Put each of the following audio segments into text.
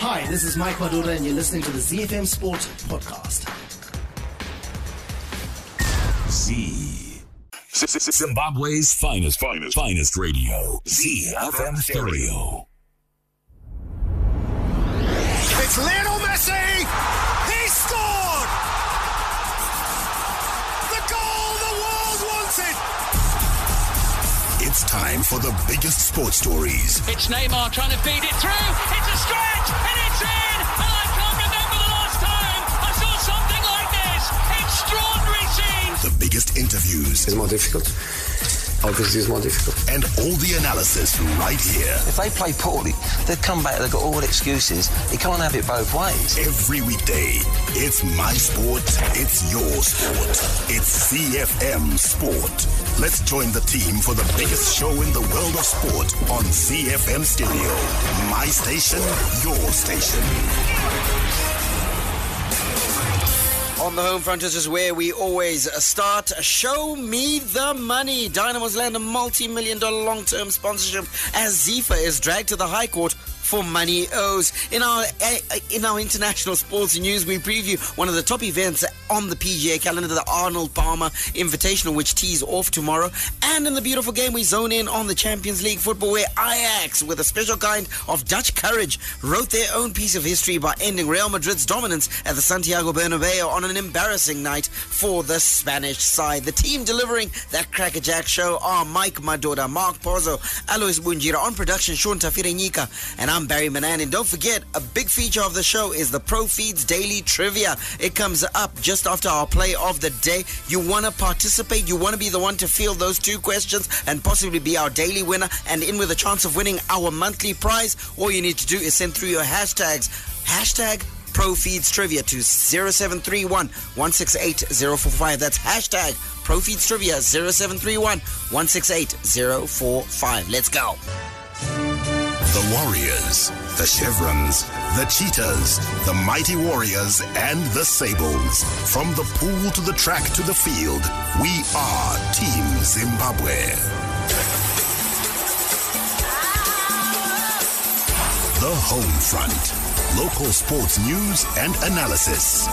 Hi, this is Mike Madoda and you're listening to the ZiFM Sport Podcast. Zimbabwe's finest radio. ZiFM Stereo. It's Lionel Messi! He scored! The goal the world wanted! It's time for the biggest sports stories. It's Neymar trying to feed it through. It's a stretch and it's in! And I can't remember the last time I saw something like this. Extraordinary scenes. The biggest interviews. It's more difficult. Obviously, it's more difficult. And all the analysis right here. If they play poorly, they'll come back, they've got all the excuses. You can't have it both ways. Every weekday, it's my sport, it's your sport. It's ZiFM Sport. Let's join the team for the biggest show in the world of sport on ZiFM Stereo. My station, your station. On the home front, this is where we always start. Show me the money. Dynamos land a multi-million-dollar long-term sponsorship as ZIFA is dragged to the High Court for money owes. In our international sports news, we preview one of the top events on the PGA calendar, the Arnold Palmer Invitational, which tees off tomorrow. And in the beautiful game, we zone in on the Champions League football, where Ajax, with a special kind of Dutch courage, wrote their own piece of history by ending Real Madrid's dominance at the Santiago Bernabeu on an embarrassing night for the Spanish side. The team delivering that crackerjack show are Mike Madoda, Mark Pozzo, Alois Bunjira, on production Sean Tafirenyika, and I'm Barry Manan. And don't forget, a big feature of the show is the Profeeds Daily Trivia. It comes up just after our play of the day. You want to participate, you want to be the one to field those two questions and possibly be our daily winner and in with a chance of winning our monthly prize. All you need to do is send through your hashtags. Hashtag Profeeds Trivia to 0731 168 045. That's hashtag Profeeds Trivia 0731 168 045. Let's go. The Warriors, the Chevrons, the Cheetahs, the Mighty Warriors, and the Sables. From the pool to the track to the field, we are Team Zimbabwe. The Home Front. Local sports news and analysis.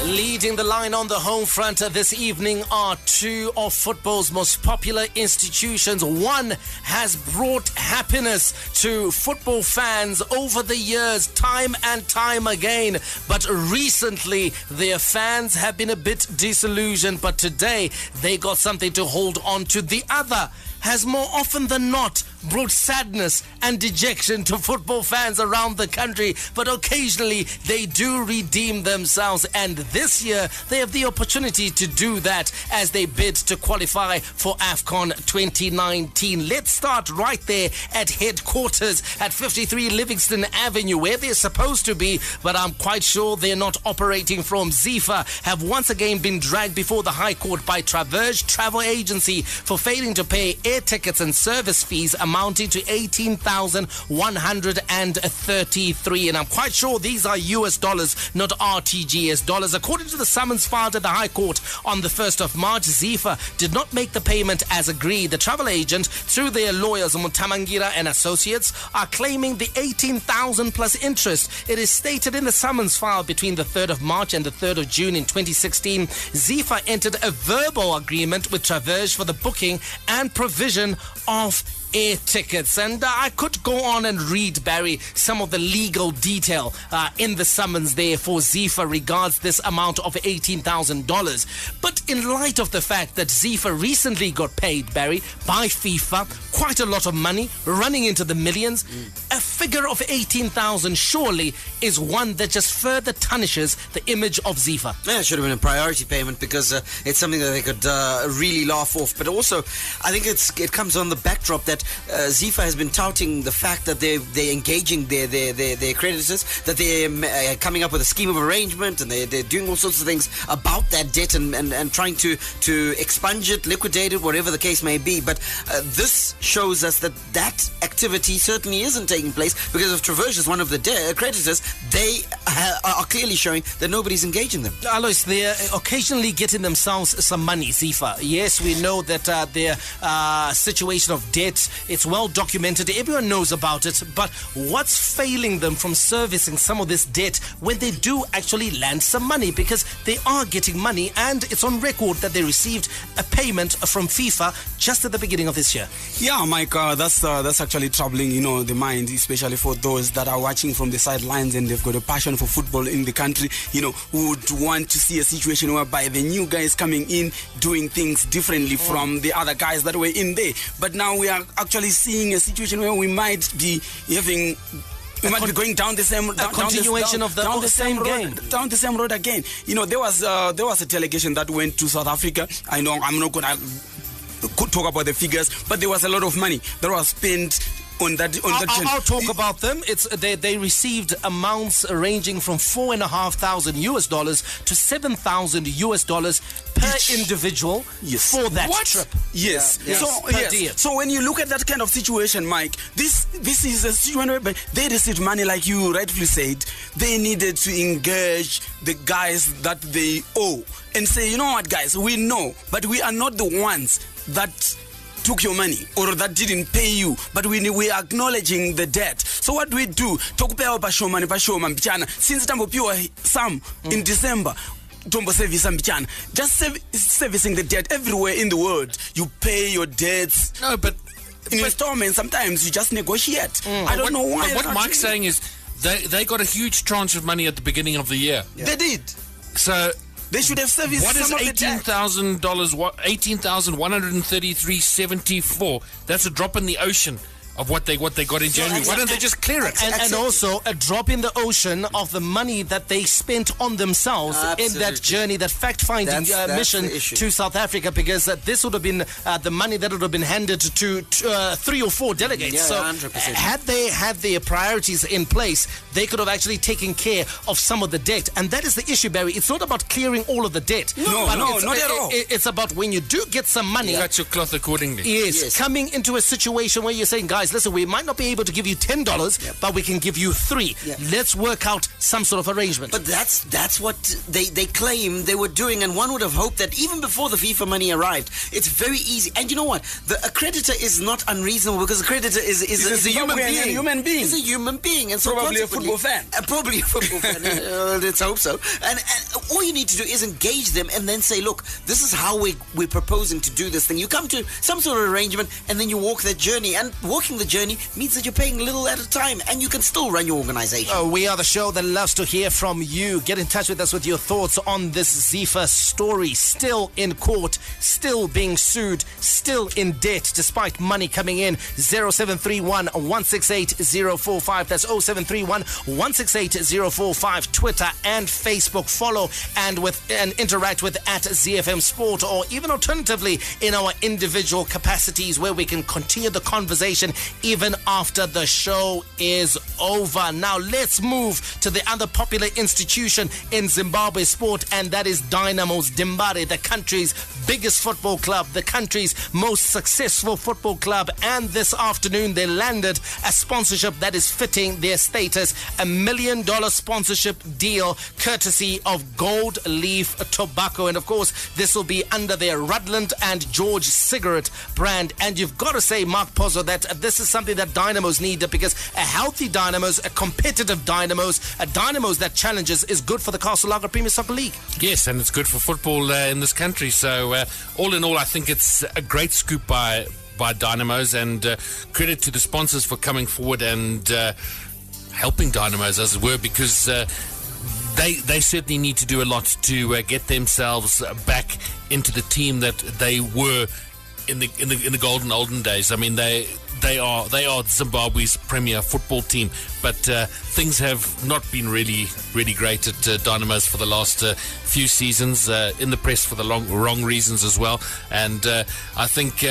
Leading the line on the home front this evening are two of football's most popular institutions. One has brought happiness to football fans over the years, time and time again. But recently, their fans have been a bit disillusioned. But today, they got something to hold on to. The other has more often than not brought sadness and dejection to football fans around the country, but occasionally they do redeem themselves, and this year they have the opportunity to do that as they bid to qualify for AFCON 2019. Let's start right there at headquarters at 53 Livingston Avenue, where they're supposed to be, but I'm quite sure they're not operating from. ZIFA have once again been dragged before the High Court by Traverse Travel Agency for failing to pay air tickets and service fees amounting to $18,133. And I'm quite sure these are US dollars, not RTGS dollars. According to the summons filed at the High Court on the 1st of March, ZIFA did not make the payment as agreed. The travel agent, through their lawyers, Mutamangira and Associates, are claiming the $18,000 plus interest. It is stated in the summons filed between the 3rd of March and the 3rd of June in 2016. ZIFA entered a verbal agreement with Traverse for the booking and provision of air tickets. And I could go on and read, Barry, some of the legal detail in the summons there for ZIFA regards this amount of $18,000. But in light of the fact that ZIFA recently got paid, Barry, by FIFA, quite a lot of money, running into the millions, a figure of $18,000 surely is one that just further tarnishes the image of ZIFA. Yeah, it should have been a priority payment because it's something that they could really laugh off. But also, I think it comes on the backdrop that ZIFA has been touting the fact that they're engaging their creditors, that they're coming up with a scheme of arrangement, and they're doing all sorts of things about that debt and trying to expunge it, liquidate it, whatever the case may be. But this shows us that activity certainly isn't taking place. case, because if Traverse is one of the creditors, they are clearly showing that nobody's engaging them. Alois, they're occasionally getting themselves some money, ZIFA. Yes, we know that their situation of debt, it's well documented. Everyone knows about it. But what's failing them from servicing some of this debt when they do actually land some money? Because they are getting money, and it's on record that they received a payment from FIFA just at the beginning of this year. Yeah, Mike, that's actually troubling, the mind, especially for those that are watching from the sidelines and they've got a passion for football in the country, who would want to see a situation whereby the new guys coming in doing things differently from the other guys that were in there. But now we are actually seeing a situation where we might be having... We might be going down the same road again. There was a delegation that went to South Africa. I know I'm not gonna talk about the figures, but there was a lot of money that was spent on that. I'll talk about them. They received amounts ranging from $4,500 to $7,000 per individual for that trip. Yes. So when you look at that kind of situation, Mike, this is a situation where they received money, like you rightfully said. They needed to engage the guys that they owe and say, you know what, guys, we know, but we are not the ones that took your money or that didn't pay you, but we are acknowledging the debt. So what do we do? Since some in December, just servicing the debt everywhere in the world. You pay your debts. No, but in installments, sometimes you just negotiate. I don't know why. What Mike's saying is they got a huge tranche of money at the beginning of the year. Yeah. They did. So they should have serviced what some is of the debt. $18,000? What $18,133.74? That's a drop in the ocean of what they got in January. Why don't they just clear it? And also a drop in the ocean of the money that they spent on themselves in that journey, that fact-finding mission to South Africa, because this would have been the money that would have been handed to 3 or 4 delegates. Yeah, so 100%. had they had their priorities in place, they could have actually taken care of some of the debt. And that is the issue, Barry. It's not about clearing all of the debt. No, not at all. It's about when you do get some money. Cut your cloth accordingly. Yes, coming into a situation where you're saying, guys, listen, we might not be able to give you $10, but we can give you $3. Let's work out some sort of arrangement. But that's what they claim they were doing, and one would have hoped that even before the FIFA money arrived, it's very easy. And you know what? A creditor is not unreasonable, because a creditor is a human being. He's a human being, and so probably a football fan. Probably a football fan. Let's hope so. And all you need to do is engage them, and then say, look, this is how we're proposing to do this thing. You come to some sort of arrangement, and then you walk that journey. And walking the journey means that you're paying little at a time, and you can still run your organization. We are the show that loves to hear from you. Get in touch with us with your thoughts on this ZIFA story. Still in court, still being sued, still in debt despite money coming in. 0731 168 045. That's 0731 168 045. Twitter and Facebook. Follow and interact with @ZFM Sport, or even alternatively in our individual capacities, where we can continue the conversation even after the show is over. Now let's move to the other popular institution in Zimbabwe sport, and that is Dynamos Dimbare, the country's biggest football club, the country's most successful football club. And this afternoon they landed a sponsorship that is fitting their status, $1 million sponsorship deal courtesy of Gold Leaf Tobacco. And of course this will be under their Rutland and George cigarette brand. And you've got to say, Mark Pozzo, that this is something that Dynamos need, because a healthy Dynamos, a competitive Dynamos, a Dynamos that challenges is good for the Castle Lager Premier Soccer League. Yes, and it's good for football in this country. So all in all, I think it's a great scoop by Dynamos, and credit to the sponsors for coming forward and helping Dynamos, as it were, because they certainly need to do a lot to get themselves back into the team that they were in the golden olden days. I mean, they are Zimbabwe's premier football team, but things have not been really great at Dynamos for the last few seasons, in the press for the wrong reasons as well. And I think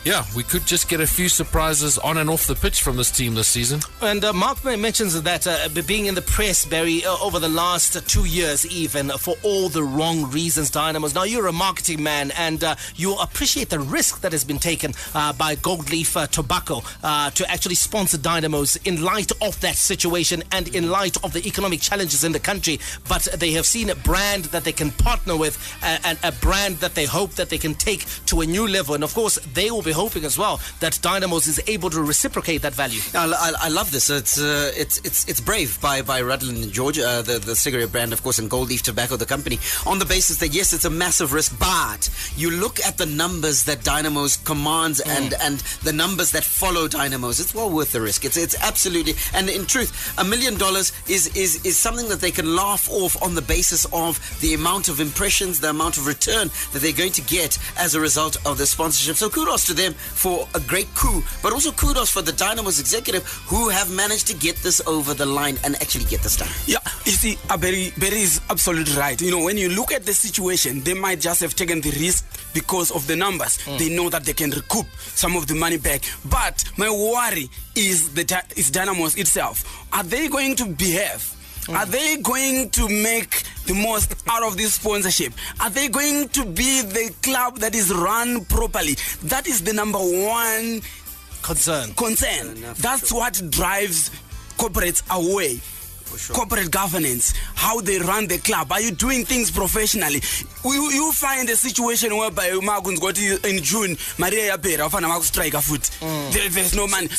yeah, we could just get a few surprises on and off the pitch from this team this season. And Mark mentions that being in the press, Barry, over the last 2 years even, for all the wrong reasons, Dynamos. Now, you're a marketing man, and you appreciate the risk that has been taken by Gold Leaf Tobacco to actually sponsor Dynamos in light of that situation and in light of the economic challenges in the country. But they have seen a brand that they can partner with, and a brand that they hope that they can take to a new level. And of course, they will be hoping as well that Dynamos is able to reciprocate that value. I love this. It's brave by Rudland and George, the cigarette brand, of course, and Gold Leaf Tobacco, the company, on the basis that yes, it's a massive risk, but you look at the numbers that Dynamos commands and the numbers that follow Dynamos. It's well worth the risk. It's absolutely, and in truth, $1 million is something that they can laugh off on the basis of the amount of impressions, the amount of return that they're going to get as a result of the sponsorship. So kudos to them for a great coup, but also kudos for the Dynamos executive who have managed to get this over the line and actually get this done. Yeah, you see, Barry is absolutely right. You know, when you look at the situation, they might just have taken the risk because of the numbers. They know that they can recoup some of the money back. But my worry is Dynamos itself. Are they going to behave? Are they going to make the most out of this sponsorship? Are they going to be the club that is run properly? That is the number one concern. That's what drives corporates away. Sure. Corporate governance, how they run the club. Are you doing things professionally? You find a situation whereby Magun's got in June, Maria Yapera, strike a foot. There's no money.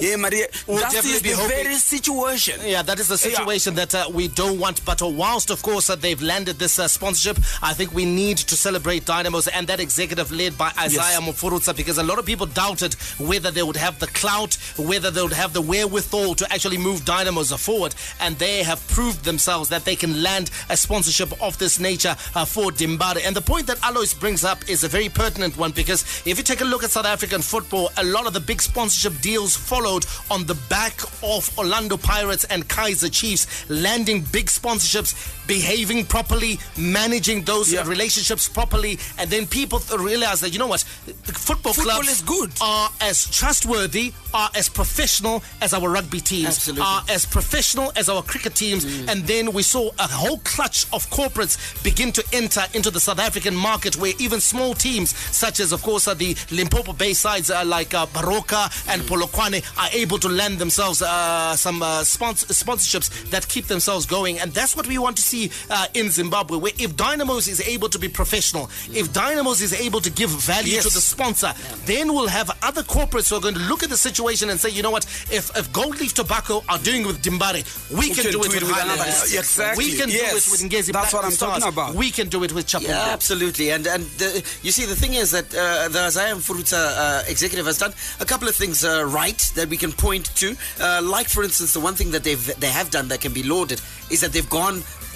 Yeah, Maria. That is the very situation. Yeah, that is the situation that we don't want. But whilst, of course, they've landed this sponsorship, I think we need to celebrate Dynamos and that executive led by Isaiah Mufurutsa, because a lot of people doubted whether they would have the clout, whether they would have the wherewithal to actually move Dynamos forward, and they have proved themselves that they can land a sponsorship of this nature for Dimbare. And the point that Alois brings up is a very pertinent one, because if you take a look at South African football, a lot of the big sponsorship deals followed on the back of Orlando Pirates and Kaizer Chiefs, landing big sponsorships, behaving properly, managing those relationships properly, and then people realize that, you know what, football clubs is good, are as trustworthy, are as professional as our rugby teams, are as professional as our cricket teams. And then we saw a whole clutch of corporates begin to enter into the South African market, where even small teams such as, of course, the Limpopo Bay sides like Baroka and Polokwane are able to lend themselves some sponsorships that keep themselves going. And that's what we want to see in Zimbabwe, where if Dynamos is able to be professional, if Dynamos is able to give value to the sponsor, then we'll have other corporates who are going to look at the situation and say, you know what, if Gold Leaf Tobacco are doing it with Dimbare, we can do it with Highlands. Exactly. We can do it with Ngezi. That's what I'm talking about. We can do it with Chapo. Yeah, absolutely. And you see, the thing is that the Isaiah Mfurutsa executive has done a couple of things right that we can point to. Like, for instance, the one thing that they have done that can be lauded is that they've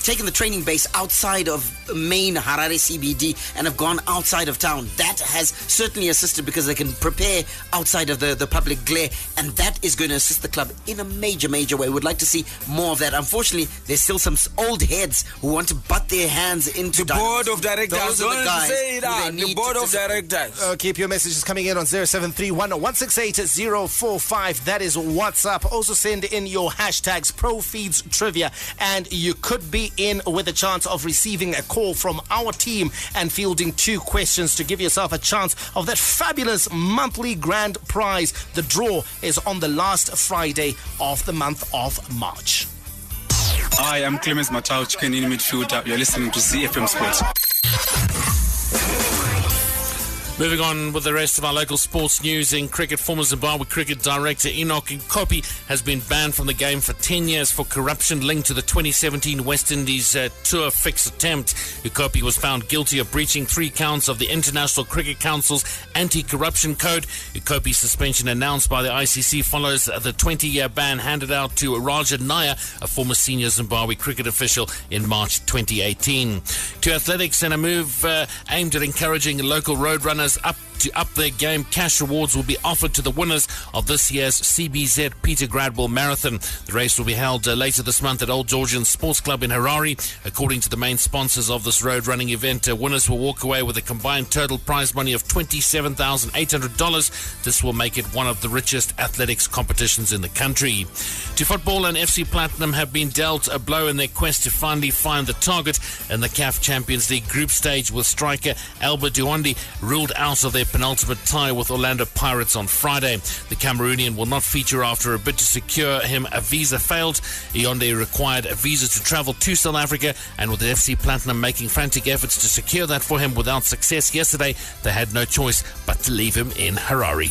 taken the training base outside of main Harare CBD and have gone outside of town. That has certainly assisted, because they can prepare outside of the public glare, and that is going to assist the club in a major way. We'd like to see more of that. Unfortunately, there's still some old heads who want to butt their hands into the board of directors. Those are the guys say that. The board of directors. Keep your messages coming in on 0731 168 045. That is WhatsApp. Also send in your hashtags ProFeeds Trivia, and you could be in with a chance of receiving a call from our team and fielding 2 questions to give yourself a chance of that fabulous monthly grand prize. The draw is on the last Friday of the month of March. Hi, I'm Clemens Matauch, in midfielder. You're listening to ZiFM Sports. Moving on with the rest of our local sports news. In cricket, former Zimbabwe cricket director Enoch Nkopi has been banned from the game for 10 years for corruption linked to the 2017 West Indies tour fix attempt. Nkopi was found guilty of breaching 3 counts of the International Cricket Council's anti-corruption code. Nkopi's suspension, announced by the ICC, follows the 20-year ban handed out to Raja Nair, a former senior Zimbabwe cricket official, in March 2018. To athletics, and a move aimed at encouraging local road runners up to up their game. Cash rewards will be offered to the winners of this year's CBZ Peter Gradwell Marathon. The race will be held later this month at Old Georgian Sports Club in Harare. According to the main sponsors of this road running event, winners will walk away with a combined total prize money of $27,800. This will make it one of the richest athletics competitions in the country. To football, and FC Platinum have been dealt a blow in their quest to finally find the target in the CAF Champions League group stage, with striker Albert Duondi ruled out of their penultimate tie with Orlando Pirates on Friday. The Cameroonian will not feature after a bid to secure him a visa failed. Duondi required a visa to travel to South Africa, and with the FC Platinum making frantic efforts to secure that for him without success yesterday, they had no choice but to leave him in Harare.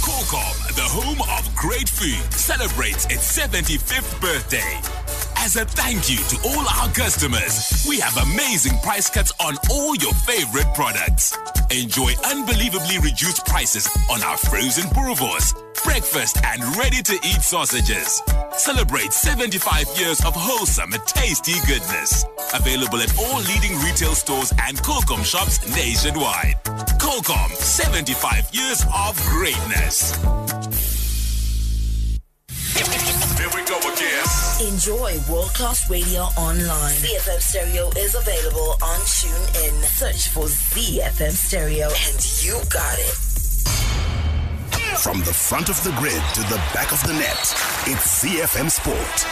Qualcomm, the home of great food, celebrates its 75th birthday. As a thank you to all our customers, we have amazing price cuts on all your favorite products. Enjoy unbelievably reduced prices on our frozen boerewors, breakfast and ready-to-eat sausages. Celebrate 75 years of wholesome, tasty goodness. Available at all leading retail stores and Qualcomm shops nationwide. Qualcomm, 75 years of greatness. Here we go again. Enjoy world-class radio online. ZiFM Stereo is available on TuneIn. Search for ZiFM Stereo and you got it. From the front of the grid to the back of the net, it's ZiFM Sport.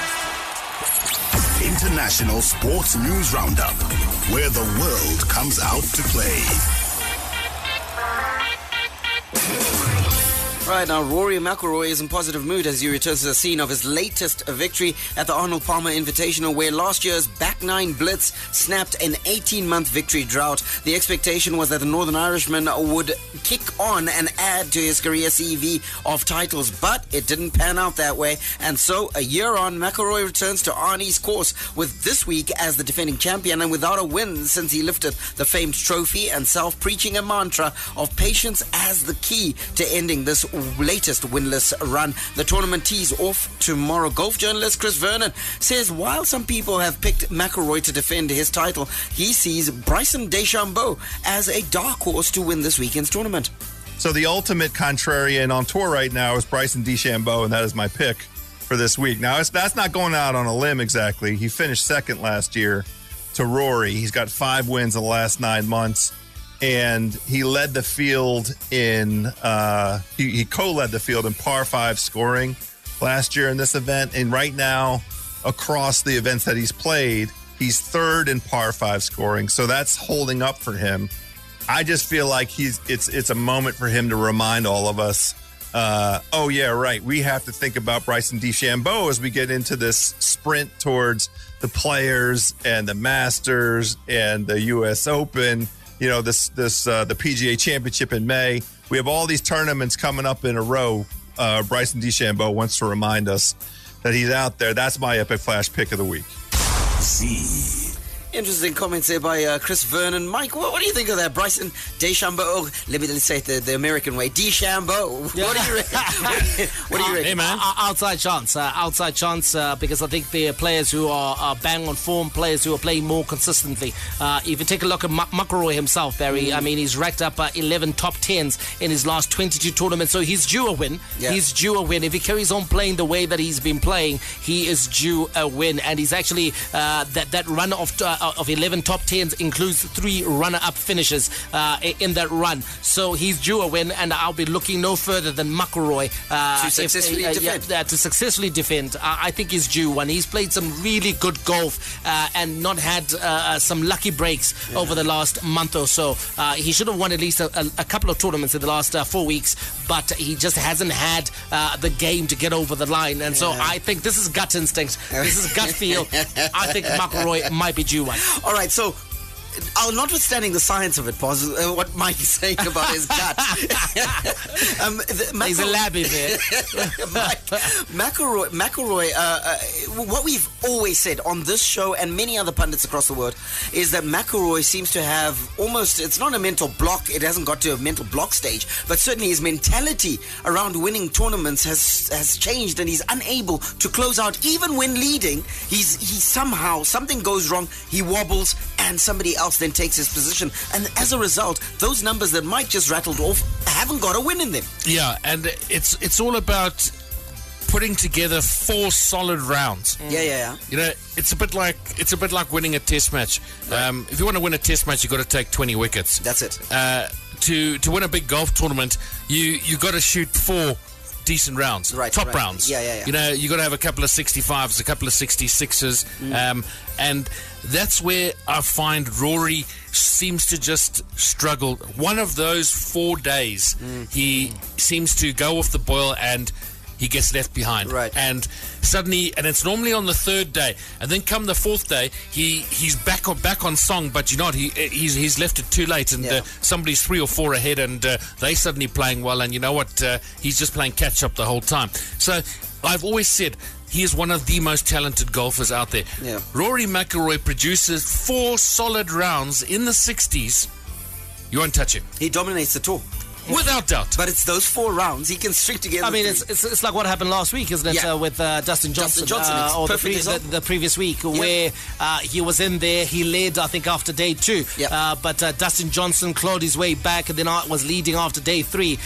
International Sports News Roundup, where the world comes out to play. Right now, Rory McIlroy is in positive mood as he returns to the scene of his latest victory at the Arnold Palmer Invitational, where last year's back nine blitz snapped an 18-month victory drought. The expectation was that the Northern Irishman would kick on and add to his career CV of titles, but it didn't pan out that way. And so, a year on, McIlroy returns to Arnie's course with this week as the defending champion and without a win since he lifted the famed trophy, and self-preaching a mantra of patience as the key to ending this latest winless run. The tournament tees off tomorrow. Golf journalist Chris Vernon says while some people have picked McIlroy to defend his title, he sees Bryson DeChambeau as a dark horse to win this weekend's tournament. So the ultimate contrarian on tour right now is Bryson DeChambeau, and that is my pick for this week. Now, that's not going out on a limb exactly. He finished second last year to Rory. He's got 5 wins in the last 9 months. And he led the field in, he co-led the field in par 5 scoring last year in this event. And right now, across the events that he's played, he's 3rd in par 5 scoring. So that's holding up for him. I just feel like it's a moment for him to remind all of us, oh yeah, right, we have to think about Bryson DeChambeau as we get into this sprint towards the Players and the Masters and the U.S. Open. You know, the PGA Championship in May. We have all these tournaments coming up in a row. Bryson DeChambeau wants to remind us that he's out there. That's my Epic Flash pick of the week. Interesting comments there by Chris Vernon. Mike, what do you think of that? Bryson DeChambeau. Oh, let's say it the American way. DeChambeau. Yeah. What do you reckon? What do you reckon? Hey, man. Outside chance. Because I think the players who are bang on form, players who are playing more consistently. If you take a look at McIlroy himself, Barry, I mean, he's racked up 11 top 10s in his last 22 tournaments, so he's due a win. Yeah. He's due a win. If he carries on playing the way that he's been playing, he is due a win. And he's actually, that run of 11 top 10s includes 3 runner-up finishes in that run. So he's due a win, and I'll be looking no further than McIlroy to successfully defend. I think he's due one. He's played some really good golf and not had some lucky breaks over the last month or so. He should have won at least a couple of tournaments in the last 4 weeks, but he just hasn't had the game to get over the line. And so I think this is gut instinct. This is gut feel. I think McIlroy might be due one. All right, so notwithstanding the science of it, what Mike is saying about his gut. He's a labby there. McIlroy, what we've always said on this show and many other pundits across the world is that McIlroy seems to have almost, it's not a mental block, it hasn't got to a mental block stage, but certainly his mentality around winning tournaments has changed, and he's unable to close out. Even when leading, he's somehow, something goes wrong, he wobbles, and somebody else else then takes his position. And as a result, those numbers that Mike just rattled off haven't got a win in them. Yeah, and it's all about putting together 4 solid rounds. Yeah. You know, it's a bit like winning a test match. Right. If you want to win a test match, you've got to take 20 wickets. That's it. To win a big golf tournament, you got to shoot 4 decent rounds, top rounds. Yeah. You know, you got to have a couple of 65s, a couple of 66s, and that's where I find Rory seems to just struggle. One of those 4 days, he seems to go off the boil and he gets left behind. Right. And suddenly, and it's normally on the 3rd day, and then come the 4th day, he's back on song, but you know what, he's left it too late, and somebody's 3 or 4 ahead, and they suddenly playing well, and you know what, he's just playing catch up the whole time. So I've always said he is one of the most talented golfers out there. Yeah. Rory McIlroy produces 4 solid rounds in the 60s. You won't touch him. He dominates the tour. Without doubt. But it's those 4 rounds he can string together. I mean, it's like what happened last week, isn't it? With Dustin Johnson. Or the previous week, where he was in there. He led, I think, after day 2. But Dustin Johnson clawed his way back and then was leading after day 3.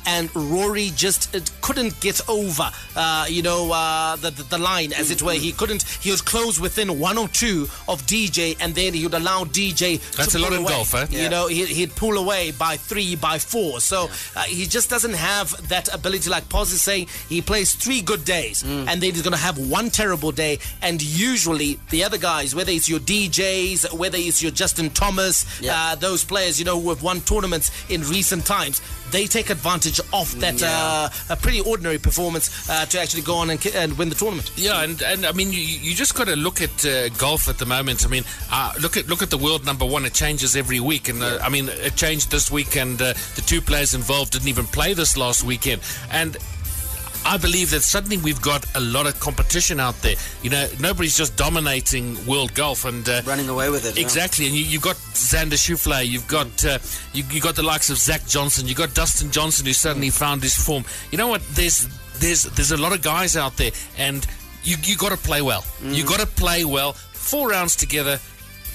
And Rory just couldn't get over, the line, as it were. He was close within 1 or 2 of DJ, and then he would allow DJ That's to a lot pull in away. golf, eh? You know, he'd pull away by 3, by 4. So he just doesn't have that ability, like Pos is saying. He plays 3 good days, and then he's going to have 1 terrible day. And usually the other guys, whether it's your DJs, whether it's your Justin Thomas, those players, you know, who have won tournaments in recent times, they take advantage of that a pretty ordinary performance to actually go on and win the tournament. Yeah, and I mean, you just got to look at golf at the moment. I mean, look at the world number 1. It changes every week, and I mean, it changed this week, and the 2 players involved didn't even play this last weekend. And I believe that suddenly we've got a lot of competition out there. You know, nobody's just dominating world golf and running away with it. Exactly, and you've got Xander Schauffele, you've got you got the likes of Zach Johnson, you've got Dustin Johnson, who suddenly found his form. You know what? There's a lot of guys out there, and you got to play well. You got to play well. 4 rounds together.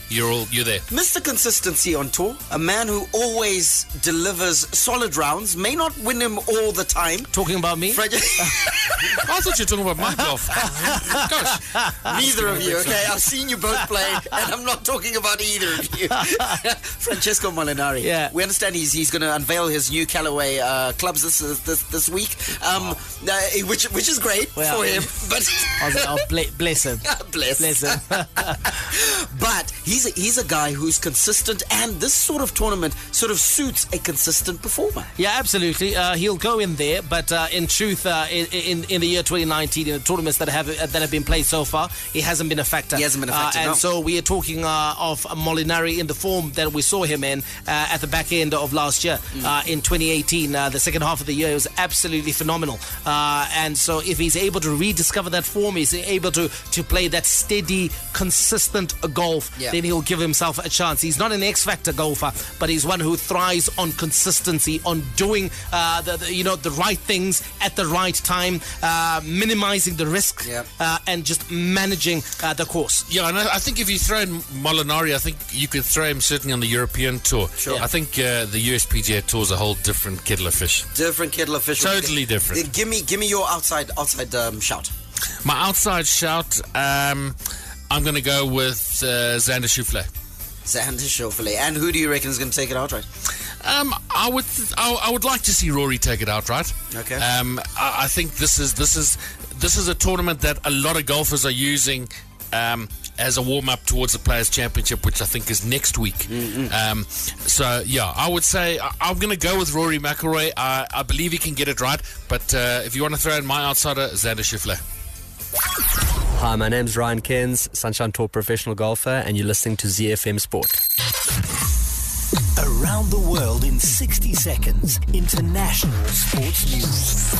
You're there. Mr. Consistency on tour, a man who always delivers solid rounds, may not win them all the time. Talking about me? I thought you were talking about my golf. Gosh. Neither of you, okay? I've seen you both play, and I'm not talking about either of you. Francesco Molinari. Yeah. We understand he's going to unveil his new Callaway clubs this week, which is great for him. But bless him. Bless him. But he's a guy who's consistent, and this sort of tournament sort of suits a consistent performer. Yeah, absolutely. He'll go in there, but in truth, in the year 2019, in the tournaments that have been played so far, he hasn't been a factor. He hasn't been a factor, and so we are talking of Molinari in the form that we saw him in at the back end of last year. In 2018, the second half of the year, was absolutely phenomenal. And so if he's able to rediscover that form, he's able to play that steady, consistent golf, then he'll give himself a chance. He's not an X-factor golfer, but he's one who thrives on consistency, on doing the right things at the right time, minimizing the risk, and just managing the course. Yeah, and I think if you throw in Molinari, I think you could throw him certainly on the European tour. Sure. I think the USPGA tour is a whole different kettle of fish. Different kettle of fish. Totally different. Give me your outside shout. My outside shout, I'm going to go with Xander Schauffele. Xander Schauffele. And who do you reckon is going to take it outright? I would like to see Rory take it outright. Okay. I think this is a tournament that a lot of golfers are using as a warm-up towards the Players' Championship, which I think is next week. So, yeah, I would say I'm going to go with Rory McIlroy. I believe he can get it right, but if you want to throw in my outsider, Xander Schauffele. Hi, my name's Ryan Cairns, Sunshine Tour professional golfer, and you're listening to ZiFM Sport. Around the world in 60 seconds, international sports news.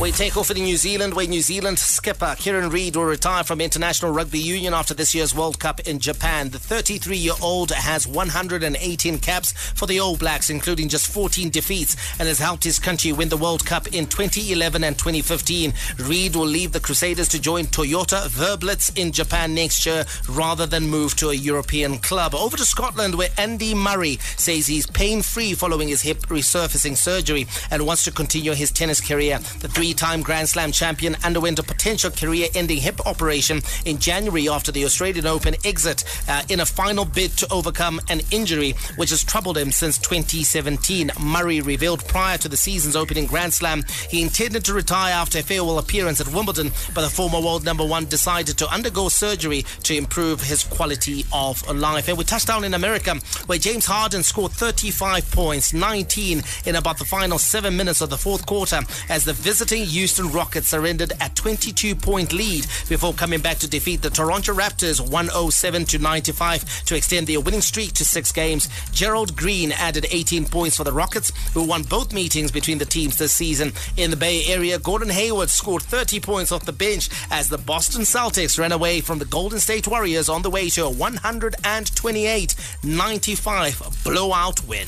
We take off in New Zealand, where New Zealand skipper Kieran Reid will retire from International Rugby Union after this year's World Cup in Japan. The 33-year-old has 118 caps for the All Blacks, including just 14 defeats, and has helped his country win the World Cup in 2011 and 2015. Reid will leave the Crusaders to join Toyota Verblitz in Japan next year rather than move to a European club. Over to Scotland, where Andy Murray says he's pain-free following his hip resurfacing surgery and wants to continue his tennis career. The three-time Grand Slam champion underwent a potential career-ending hip operation in January after the Australian Open exit in a final bid to overcome an injury which has troubled him since 2017. Murray revealed prior to the season's opening Grand Slam he intended to retire after a farewell appearance at Wimbledon, but the former world number one decided to undergo surgery to improve his quality of life. And we touched down in America, where James Harden scored 35 points, 19 in about the final 7 minutes of the fourth quarter, as the visiting Houston Rockets surrendered a 22-point lead before coming back to defeat the Toronto Raptors 107-95 to extend their winning streak to 6 games. Gerald Green added 18 points for the Rockets, who won both meetings between the teams this season. In the Bay Area, Gordon Hayward scored 30 points off the bench as the Boston Celtics ran away from the Golden State Warriors on the way to a 128-95 blowout win.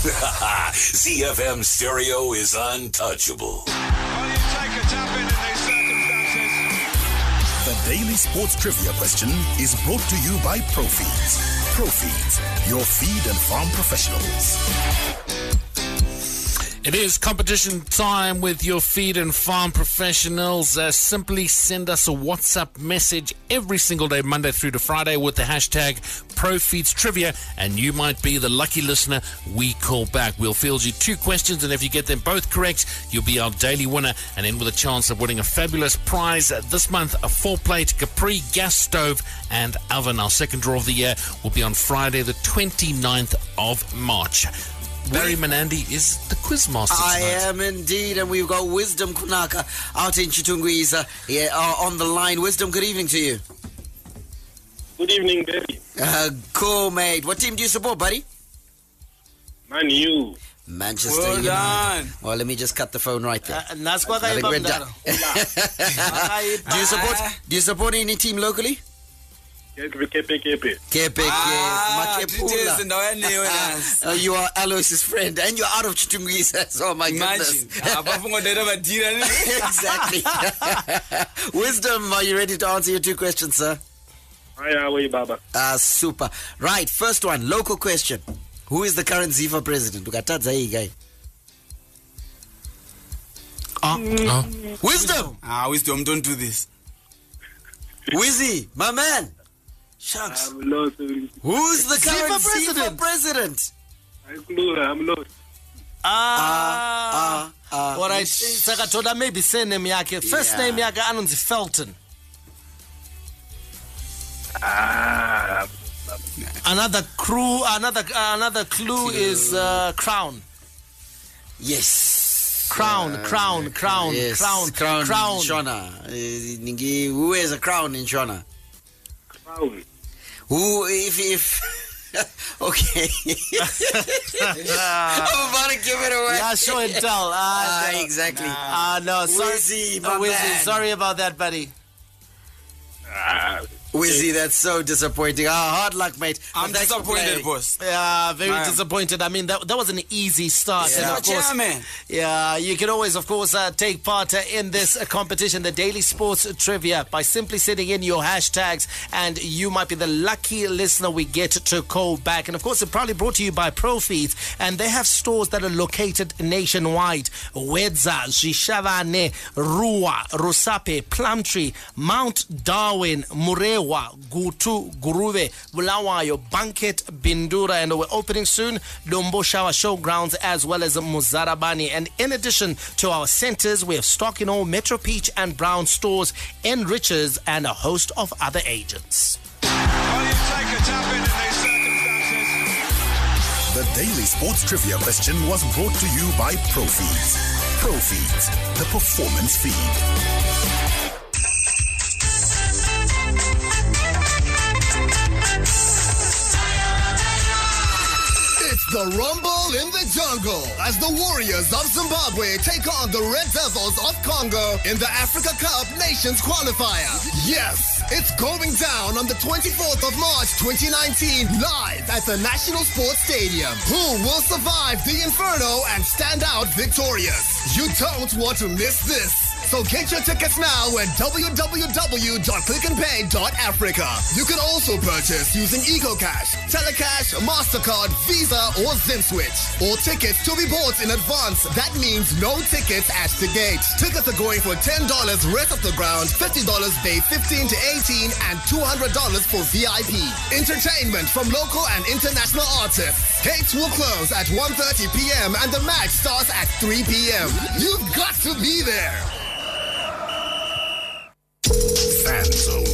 ZiFM stereo is untouchable. The Daily Sports Trivia question is brought to you by Profeeds. Profeeds, your feed and farm professionals. It is competition time with your feed and farm professionals. Simply send us a WhatsApp message every single day, Monday through to Friday, with the hashtag ProFeedsTrivia, and you might be the lucky listener we call back. We'll field you 2 questions, and if you get them both correct, you'll be our daily winner and in with a chance of winning a fabulous prize this month, a 4-plate Capri gas stove and oven. Our second draw of the year will be on Friday, the 29th of March. Barry Manandi is the quizmaster tonight. I am indeed, and we've got Wisdom Kunaka out in Chitungwiza on the line. Wisdom, good evening to you. Good evening, Barry. Cool, mate. What team do you support, buddy? Man U. Manchester United. Well, let me just cut the phone right there. Do you support any team locally? Kepe. You are Alois's friend, and you're out of Chitungwiza. Oh my goodness. Exactly. Wisdom, are you ready to answer your 2 questions, sir? Baba. Super. Right, first one, local question. Who is the current ZIFA president? Wisdom. Wisdom, don't do this. Wizzy, my man. Shucks. I'm lost. Who's the current ZIFA president? I'm lost. All right, Sakatoda, maybe surname yake. First name yake Anonzi Felton. Another clue is Crown. Yes. Crown. Yes. Crown. Crown in Shona. Who has a crown in Shona? Crown. Who, if okay. I'm about to give it away. Yeah, show and tell. No. Exactly. No, sorry. Wizzy, my man. Sorry about that, buddy. Wizzy, that's so disappointing. Hard luck, mate. I'm disappointed, boss. Yeah, very disappointed. I mean, that was an easy start. Yeah. And of course, you can always, of course, take part in this competition, the Daily Sports Trivia, by simply sending in your hashtags, and you might be the lucky listener we get to call back. And of course, it's probably brought to you by Profeeds, and they have stores that are located nationwide. Wedza, Zhishavane, Rua, Rusape, Plumtree, Mount Darwin, Murewa, Gutu, Guruve, Bulawayo, Banket, Bindura, and we're opening soon Dombo Shower Showgrounds as well as Muzarabani. And in addition to our centers, we have stock in all Metro Peach and Brown stores, Enrichers, and a host of other agents. The Daily Sports Trivia question was brought to you by Profeeds. Profeeds, the performance feed. the rumble in the jungle as the Warriors of Zimbabwe take on the Red Devils of Congo in the Africa Cup Nations Qualifier. Yes, it's going down on the 24th of March 2019 live at the National Sports Stadium. Who will survive the inferno and stand out victorious? You don't want to miss this. So get your tickets now at www.clickandpay.africa. You can also purchase using EcoCash, Telecash, MasterCard, Visa, or ZimSwitch. All tickets to be bought in advance. That means no tickets at the gate. Tickets are going for $10 rest of the ground, $50 day 15 to 18, and $200 for VIP. Entertainment from local and international artists. Gates will close at 1:30 p.m. and the match starts at 3 p.m. You've got to be there. Fan Zone.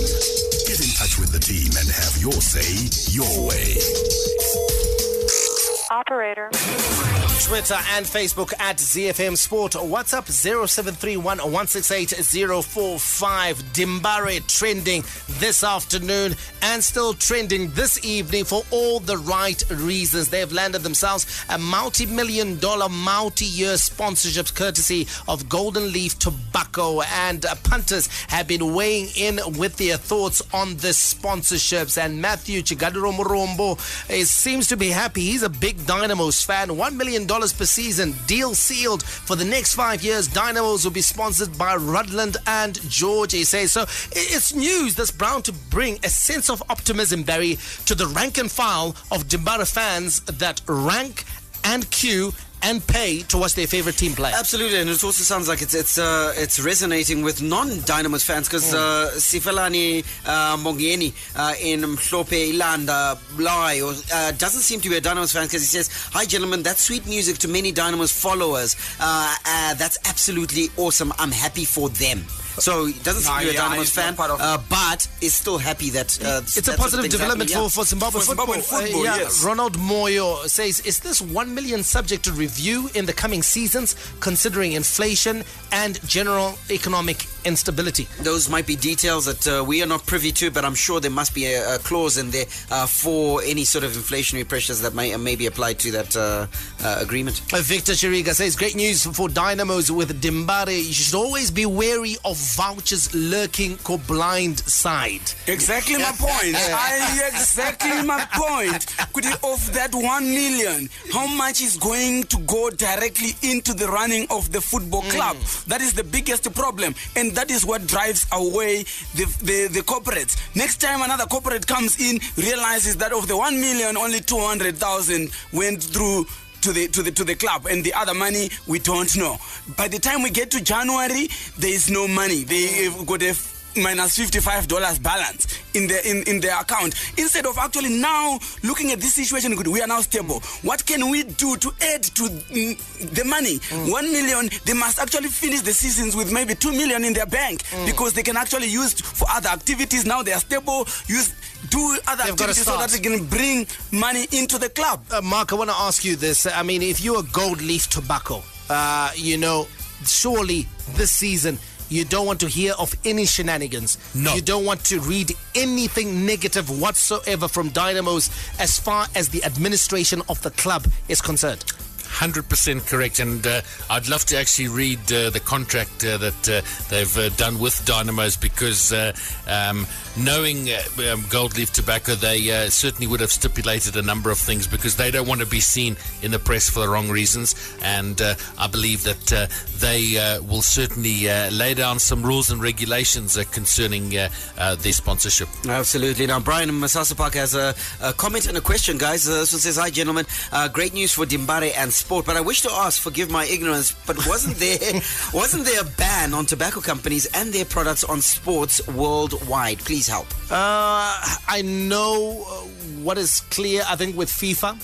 Get in touch with the team and have your say your way. Operator. Twitter and Facebook at ZFM Sport. WhatsApp 0731-168-045. Dimbare trending this afternoon and still trending this evening for all the right reasons. They have landed themselves a multi-million-dollar, multi-year sponsorship courtesy of Golden Leaf Tobacco, and punters have been weighing in with their thoughts on this sponsorships. And Matthew Chigaduromorombo seems to be happy. He's a big Dynamos fan. $1 million per season, deal sealed for the next 5 years. Dynamos will be sponsored by Rutland and George, he says. So it's news that's bound to bring a sense of optimism, Barry, to the rank and file of Dimbara fans that rank and queue and pay to watch their favorite team play. Absolutely, and it also sounds like it's resonating with non-Dynamos fans, because Sifalani Mongeni in Mhlope Ilanda Blai doesn't seem to be a Dynamos fan, because he says, "Hi gentlemen, that's sweet music to many Dynamos followers. That's absolutely awesome. I'm happy for them." So he doesn't seem to be a Dynamos fan, but is still happy that it's a positive development for Zimbabwe football. Yes. Ronald Moyo says, "Is this 1 million subject to review in the coming seasons, considering inflation and general economic instability?" Those might be details that we are not privy to, but I'm sure there must be a clause in there for any sort of inflationary pressures that may be applied to that agreement. Victor Chiriga says, "Great news for Dynamos with Dimbare. You should always be wary of vouchers lurking or blind side." Exactly my point. Exactly my point. Could you, of that 1 million, how much is going to go directly into the running of the football club? That is the biggest problem, and that is what drives away the corporates. Next time another corporate comes in, realizes that of the 1 million, only 200,000 went through to the club, and the other money we don't know. By the time we get to January, there is no money. They've got a minus $55 balance in their account. Instead of actually now looking at this situation, we are now stable. What can we do to add to the money? 1 million, they must actually finish the seasons with maybe 2 million in their bank, because they can actually use for other activities. Now they are stable, do other activities so that they can bring money into the club. Mark, I want to ask you this. I mean, if you're a Gold Leaf Tobacco, surely this season you don't want to hear of any shenanigans. No. You don't want to read anything negative whatsoever from Dynamos as far as the administration of the club is concerned. 100% correct, and I'd love to actually read the contract that they've done with Dynamos, because knowing Gold Leaf Tobacco, they certainly would have stipulated a number of things, because they don't want to be seen in the press for the wrong reasons, and I believe that they will certainly lay down some rules and regulations concerning their sponsorship. Absolutely. Now, Brian in Masasa Park has a comment and a question, guys. This one says, "Hi gentlemen, great news for Dimbare and sport, but I wish to ask, forgive my ignorance, but wasn't there a ban on tobacco companies and their products on sports worldwide? Please help." I know what is clear. I think with FIFA,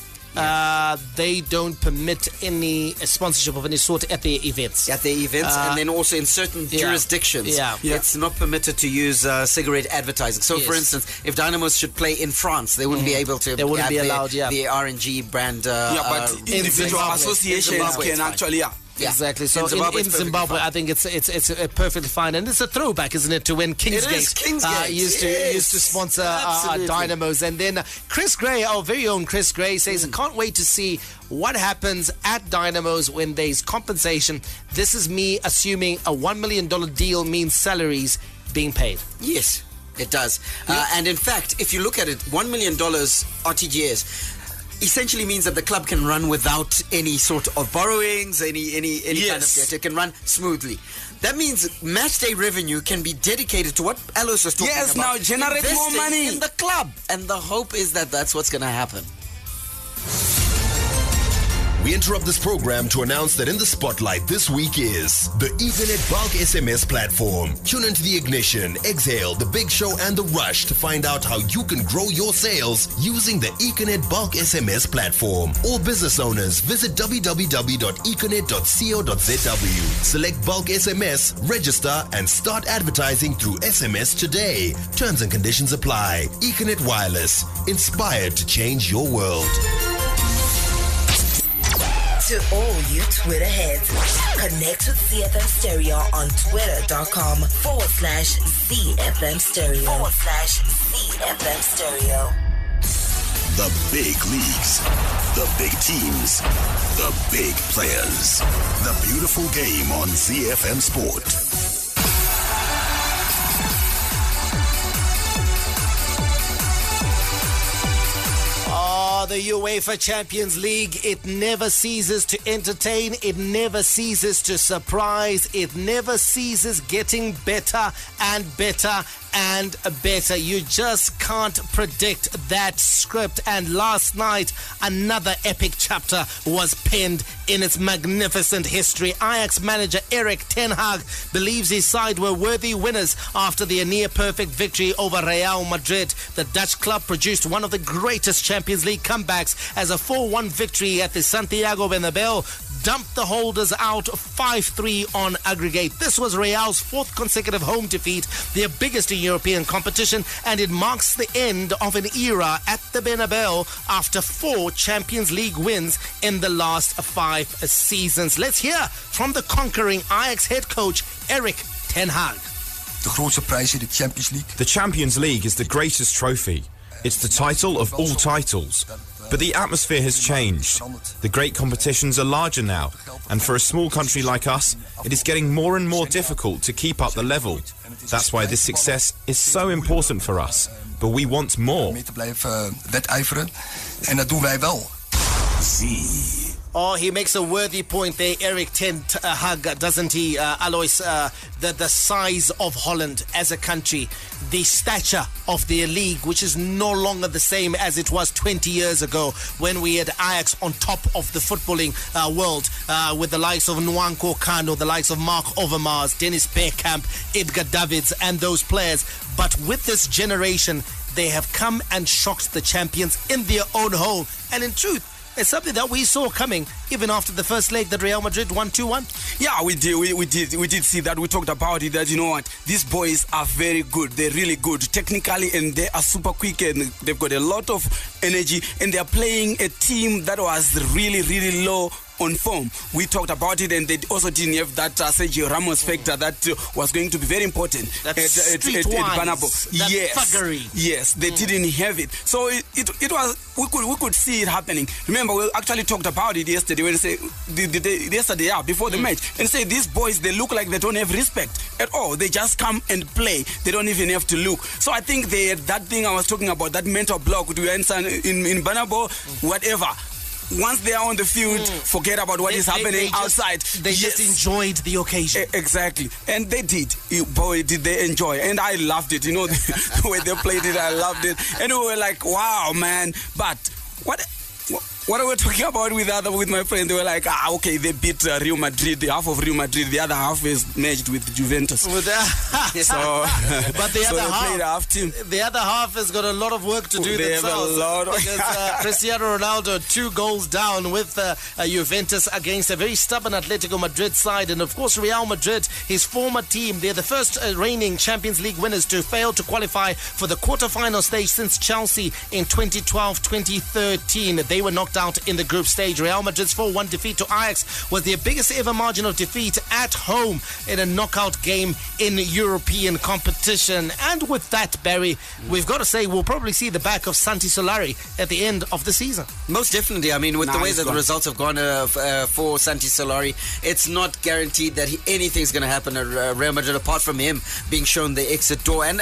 they don't permit any sponsorship of any sort at their events. And then also in certain jurisdictions, it's not permitted to use cigarette advertising. So, for instance, if Dynamos should play in France, they wouldn't be able to. They wouldn't be allowed. The R&G brand. But individual associations can actually. Yeah. Exactly. So in Zimbabwe, I think it's perfectly fine, and it's a throwback, isn't it, to when Kingsgate used to sponsor Dynamos. And then Chris Gray, our very own Chris Gray, says, "I can't wait to see what happens at Dynamos when there's compensation. This is me assuming a $1 million deal means salaries being paid." Yes, it does. And in fact, if you look at it, $1 million RTGS essentially means that the club can run without any sort of borrowings, any kind of debt. It can run smoothly. That means match day revenue can be dedicated to what Alois was talking about. Yes, now generate more money in the club. And the hope is that that's what's going to happen. We interrupt this program to announce that in the spotlight this week is the Econet Bulk SMS platform. Tune into the ignition, exhale, the big show and the rush to find out how you can grow your sales using the Econet Bulk SMS platform. All business owners, visit www.econet.co.zw. Select Bulk SMS, register and start advertising through SMS today. Terms and conditions apply. Econet Wireless, inspired to change your world. To all you Twitter heads, connect with ZFM Stereo on twitter.com/ZFM Stereo. /ZFM Stereo. The big leagues, the big teams, the big players. The beautiful game on ZFM Sport. The UEFA Champions League, it never ceases to entertain, it never ceases to surprise, it never ceases getting better and better and better. You just can't predict that script. And last night, another epic chapter was penned in its magnificent history. Ajax manager Erik ten Hag believes his side were worthy winners after their near-perfect victory over Real Madrid. The Dutch club produced one of the greatest Champions League comebacks as a 4-1 victory at the Santiago Bernabeu dumped the holders out 5-3 on aggregate. This was Real's fourth consecutive home defeat, their biggest in European competition, and it marks the end of an era at the Bernabeu after 4 Champions League wins in the last 5 seasons. Let's hear from the conquering Ajax head coach Erik ten Hag. The grootste prijs in the Champions League. The Champions League is the greatest trophy. It's the title of all titles. But the atmosphere has changed. The great competitions are larger now, and for a small country like us, it is getting more and more difficult to keep up the level. That's why this success is so important for us. But we want more. Mee te blijven wedijveren, en dat doen wij wel. Oh, he makes a worthy point there, Erik ten Hag, doesn't he, Alois? The size of Holland as a country, the stature of their league, which is no longer the same as it was 20 years ago when we had Ajax on top of the footballing world with the likes of Nwankwo Kanu, the likes of Mark Overmars, Dennis Bergkamp, Edgar Davids, and those players. But with this generation, they have come and shocked the champions in their own home. And in truth, it's something that we saw coming even after the first leg that Real Madrid won 2-1. Yeah, we did. We did see that. We talked about it. That, you know what, these boys are very good. They're really good technically, and they are super quick, and they've got a lot of energy, and they are playing a team that was really, really low on form. We talked about it, and they also didn't have that Sergio Ramos factor that was going to be very important at Bernabeu. Yes, they didn't have it. So it was, we could see it happening. Remember, we actually talked about it yesterday when before the match, and say these boys, they look like they don't have respect at all. They just come and play. They don't even have to look. So I think they had that thing I was talking about, that mental block to answer in Bernabeu, whatever. Once they are on the field, forget about what is happening outside. They just enjoyed the occasion. Exactly. And they did. Boy, did they enjoy. And I loved it. You know, the way they played it, I loved it. And we were like, wow, man. But what are we talking about with my friend? They were like, okay, they beat Real Madrid, half of Real Madrid, the other half is merged with Juventus. But the other half has got a lot of work to do themselves. Because Cristiano Ronaldo 2 goals down with Juventus against a very stubborn Atletico Madrid side, and of course Real Madrid, his former team, they're the first reigning Champions League winners to fail to qualify for the quarterfinal stage since Chelsea in 2012-2013. They were knocked out in the group stage. Real Madrid's 4-1 defeat to Ajax was their biggest ever margin of defeat at home in a knockout game in European competition. And with that, Barry, we've got to say we'll probably see the back of Santi Solari at the end of the season. Most definitely. I mean, with the way that the results have gone for Santi Solari, it's not guaranteed that anything's going to happen at Real Madrid apart from him being shown the exit door, and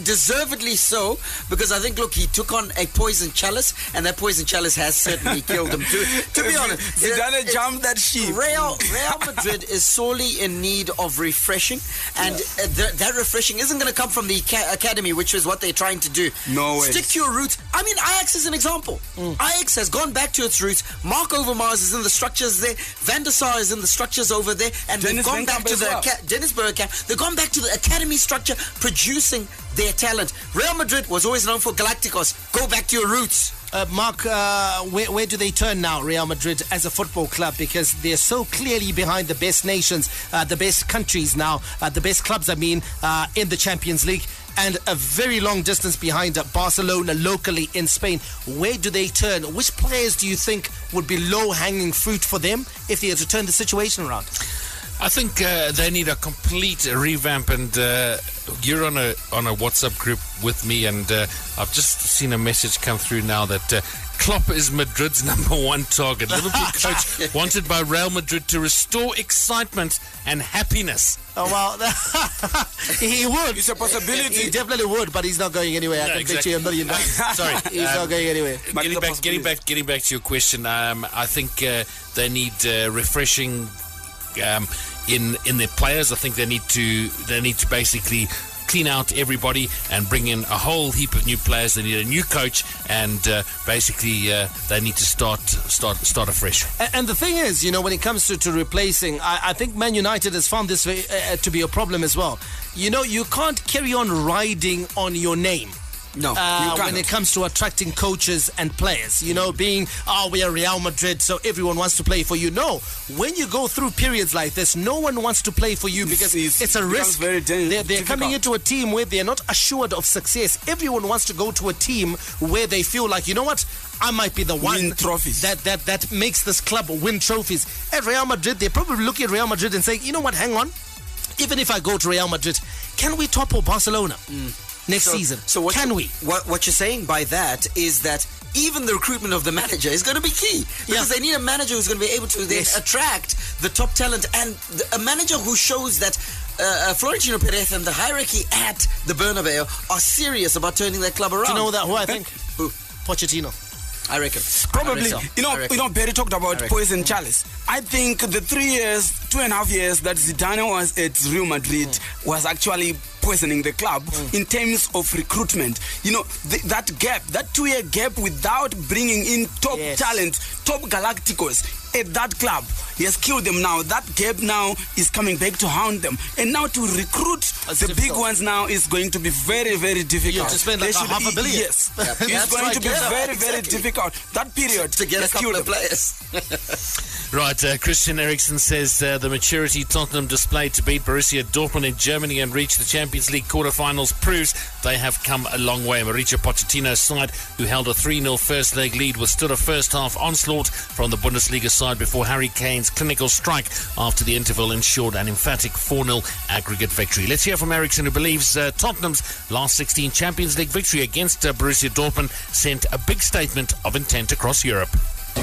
deservedly so, because I think, look, he took on a poison chalice, and that poison chalice has certainly killed him. To be honest, Zidane jumped that sheep. Real Madrid is sorely in need of refreshing, and that refreshing isn't going to come from the academy, which is what they're trying to do. No way. Stick to your roots. I mean, Ajax is an example. Ajax has gone back to its roots. Mark Overmars is in the structures there. Van der Sar is in the structures over there, and they've gone back to the Dennis Bergkamp. They've gone back to the academy structure, producing their talent. Real Madrid was always known for Galacticos. Go back to your roots. Mark, where do they turn now, Real Madrid, as a football club? Because they're so clearly behind the best nations, the best countries now, the best clubs, I mean, in the Champions League, and a very long distance behind Barcelona locally in Spain. Where do they turn? Which players do you think would be low-hanging fruit for them if they had to turn the situation around? I think they need a complete revamp, and you're on a WhatsApp group with me, and I've just seen a message come through now that Klopp is Madrid's number one target. Liverpool coach wanted by Real Madrid to restore excitement and happiness. Oh, well, he would. It's a possibility. He definitely would, but he's not going anywhere. I can bet you $1 million. Sorry. He's not going anywhere. Getting back to your question, I think they need refreshing in their players. I think they need to basically clean out everybody and bring in a whole heap of new players. They need a new coach, and basically they need to start afresh. And the thing is, when it comes to replacing, I think Man United has found this to be a problem as well. You can't carry on riding on your name. No, when it comes to attracting coaches and players, being, we are Real Madrid, so everyone wants to play for you. No, when you go through periods like this, no one wants to play for you because it's a risk. They're coming into a team where they're not assured of success. Everyone wants to go to a team where they feel like, you know what, I might be the one that makes this club win trophies. At Real Madrid, they probably look at Real Madrid and say, you know what, hang on, even if I go to Real Madrid, can we topple Barcelona next season? So what can we? What you're saying by that is that even the recruitment of the manager is going to be key, because they need a manager who's going to be able to then attract the top talent, and a manager who shows that Florentino Perez and the hierarchy at the Bernabeu are serious about turning their club around. Do you know who I think? Who? Pochettino. I reckon. Probably. Barry talked about poison chalice. I think the 2.5 years that Zidane was at Real Madrid was actually poisoning the club in terms of recruitment. That gap, that 2-year gap without bringing in top talent, top Galacticos at that club, he has killed them now. That gap now is coming back to haunt them. And now to recruit the big ones now is going to be very, very difficult. You have to spend like $500 million. Yes. It's going to be very, very difficult. That period to get a couple of players. Right, Christian Eriksen says the maturity Tottenham displayed to beat Borussia Dortmund in Germany and reach the Champions League quarterfinals proves they have come a long way. Mauricio Pochettino's side, who held a 3-0 first leg lead, withstood a first-half onslaught from the Bundesliga side before Harry Kane's clinical strike after the interval ensured an emphatic 4-0 aggregate victory. Let's hear from Eriksen, who believes Tottenham's last 16 Champions League victory against Borussia Dortmund sent a big statement of intent across Europe.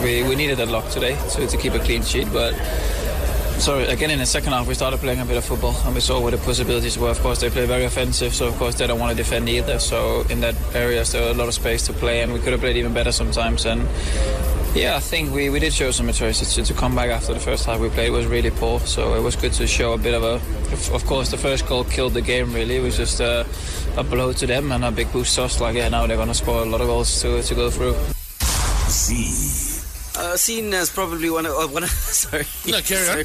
We needed a lock today to keep a clean sheet, but again in the second half we started playing a bit of football and we saw where the possibilities were. Of course they play very offensive, so of course they don't want to defend either, so in that area there's still a lot of space to play, and we could have played even better sometimes. And I think we did show some maturity to come back after the first half we played was really poor, so it was good to show a bit of course the first goal killed the game really. It was just a blow to them and a big boost to us, now they're going to score a lot of goals to go through. Seen as probably one of sorry. No, carry on.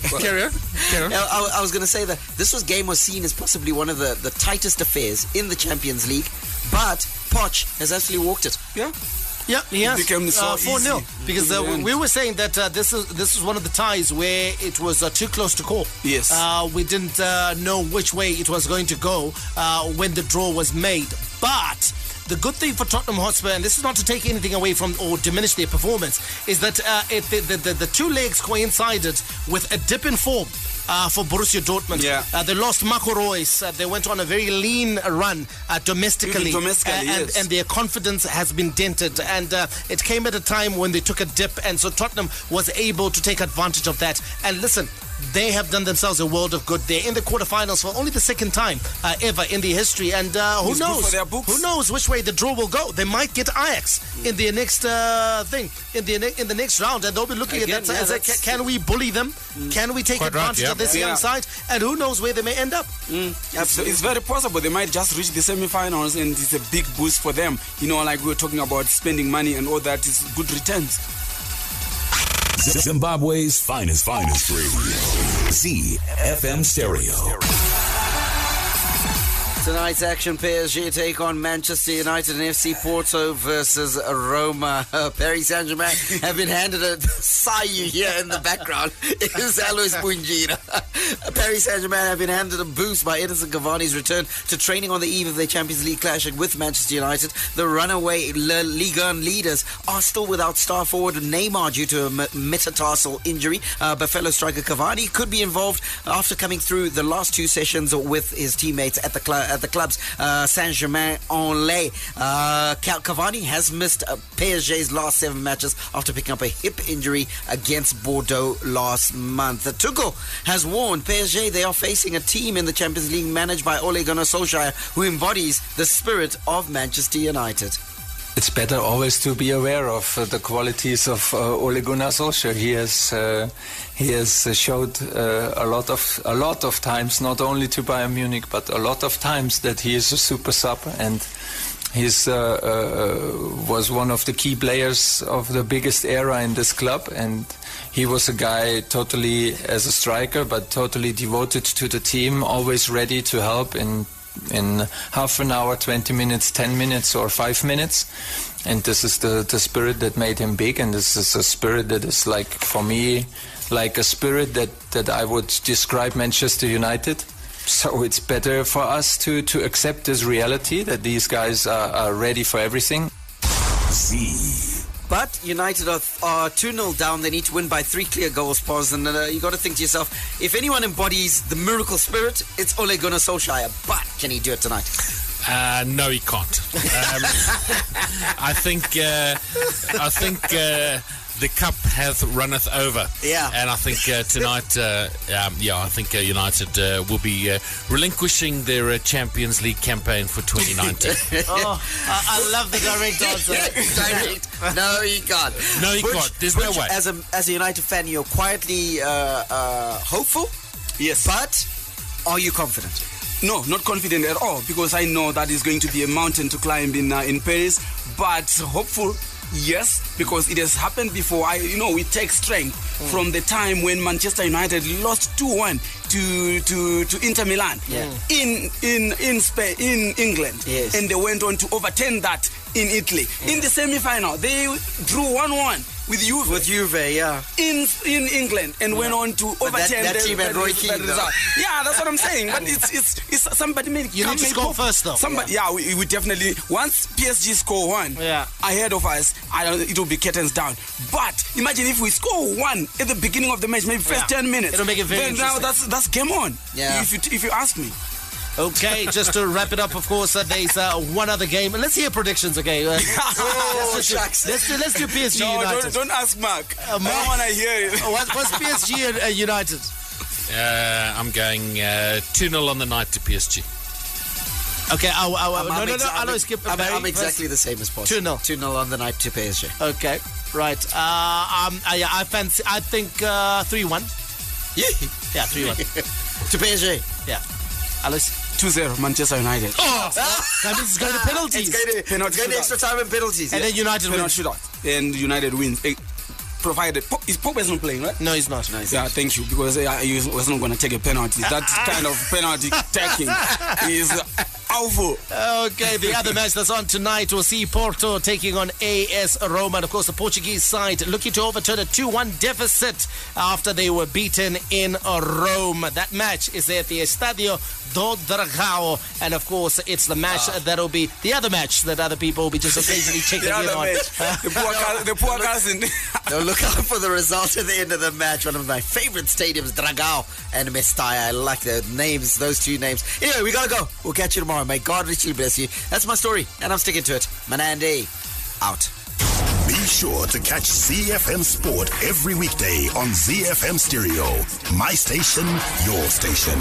I was going to say that this game was seen as possibly one of the tightest affairs in the Champions League, but Poch has actually walked it. Yeah, he has. It became so 4-0 easy. because we were saying that this is one of the ties where it was too close to call. Yes. We didn't know which way it was going to go when the draw was made, but the good thing for Tottenham Hotspur, and this is not to take anything away from or diminish their performance, is that the two legs coincided with a dip in form for Borussia Dortmund. They lost Marco Reus. They went on a very lean run domestically. Yes. And their confidence has been dented. And it came at a time when they took a dip, and so Tottenham was able to take advantage of that. And listen, they have done themselves a world of good. They're in the quarterfinals for only the second time ever in their history. And who knows? Who knows which way the draw will go? They might get Ajax in their next thing, in the next round, and they'll be looking at that as can we bully them? Can we take advantage of this young side? And who knows where they may end up? It's very possible. They might just reach the semi-finals, and it's a big boost for them. You know, like we were talking about spending money and all that is good returns. Zimbabwe's finest free. ZiFM Stereo. Tonight's action, PSG take on Manchester United and FC Porto versus Roma. Paris Saint-Germain have been handed a sigh you hear in the background. It is Alois Bunjira. Paris Saint-Germain have been handed a boost by Edinson Cavani's return to training on the eve of their Champions League clash with Manchester United. The runaway Ligue 1 leaders are still without star forward Neymar due to a metatarsal injury, but fellow striker Cavani could be involved after coming through the last two sessions with his teammates at the club's Saint-Germain-en-Laye. Cavani has missed PSG's last 7 matches after picking up a hip injury against Bordeaux last month. Tuchel has warned PSG they are facing a team in the Champions League managed by Ole Gunnar Solskjaer, who embodies the spirit of Manchester United. It's better always to be aware of the qualities of Ole Gunnar Solskjaer. He has showed a lot of times, not only to Bayern Munich, but a lot of times that he is a super sub, and he's was one of the key players of the biggest era in this club. And he was a guy totally as a striker, but totally devoted to the team, always ready to help in half an hour, 20 minutes, 10 minutes or 5 minutes. And this is the spirit that made him big, and this is a spirit that is, like, for me, like a spirit that I would describe Manchester United. So it's better for us to accept this reality that these guys are ready for everything. But United are 2-0 down. They need to win by 3 clear goals, Pos. And you got to think to yourself, if anyone embodies the miracle spirit, it's Ole Gunnar Solskjaer. But can he do it tonight? No, he can't. I think the cup runneth over. Yeah. And I think tonight, I think United will be relinquishing their Champions League campaign for 2019. I love the direct answer. Direct. No, he can't. No, he can't. There's no way. As a United fan, you're quietly hopeful. Yes. But are you confident? No, not confident at all, because I know that is going to be a mountain to climb in Paris. But hopeful, yes, because it has happened before. We take strength from the time when Manchester United lost 2-1 to Inter Milan in Spain, in England, and they went on to overturn that in Italy. In the semi-final, they drew 1-1 with Juve. In England, and went on to overturn that team at Roy Keane. Yeah, that's what I'm saying. But it's somebody may you need to score first, though. We definitely, once PSG score 1 ahead of us, it will be curtains down. But imagine if we score 1 at the beginning of the match, maybe first 10 minutes. It'll make it very interesting. Now that's game on. Yeah. If you ask me. Okay, just to wrap it up, of course, there's one other game. Let's hear predictions, okay? Let's do PSG United. Don't ask Mark. I don't want to hear it. What's PSG and United? I'm going 2-0 on the night to PSG. Okay, I'm exactly the same as possible. 2-0 on the night to PSG. Okay, right. I think 3-1. Yeah, 3-1. To PSG. Yeah. Alice? 2-0 Manchester United. That means it's going to penalties. It's going to extra time and penalties. And then United wins. And United wins. Provided Pogba is not playing, right? No, he's not. Yeah, thank you, because he was not going to take a penalty. That kind of penalty taking is Okay, the other match that's on tonight will see Porto taking on AS Roma. And of course, the Portuguese side looking to overturn a 2-1 deficit after they were beaten in Rome. That match is at the Estadio do Dragão. And of course, it's the match that'll be the other match that other people will be just occasionally checking in on. The poor cousin. No, look out for the result at the end of the match. One of my favorite stadiums, Dragão and Mestalla. I like the names, those two names. Anyway, we gotta go. We'll catch you tomorrow. May God richly bless you. That's my story, and I'm sticking to it. Manandi, out. Be sure to catch ZiFM Sport every weekday on ZiFM Stereo. My station, your station.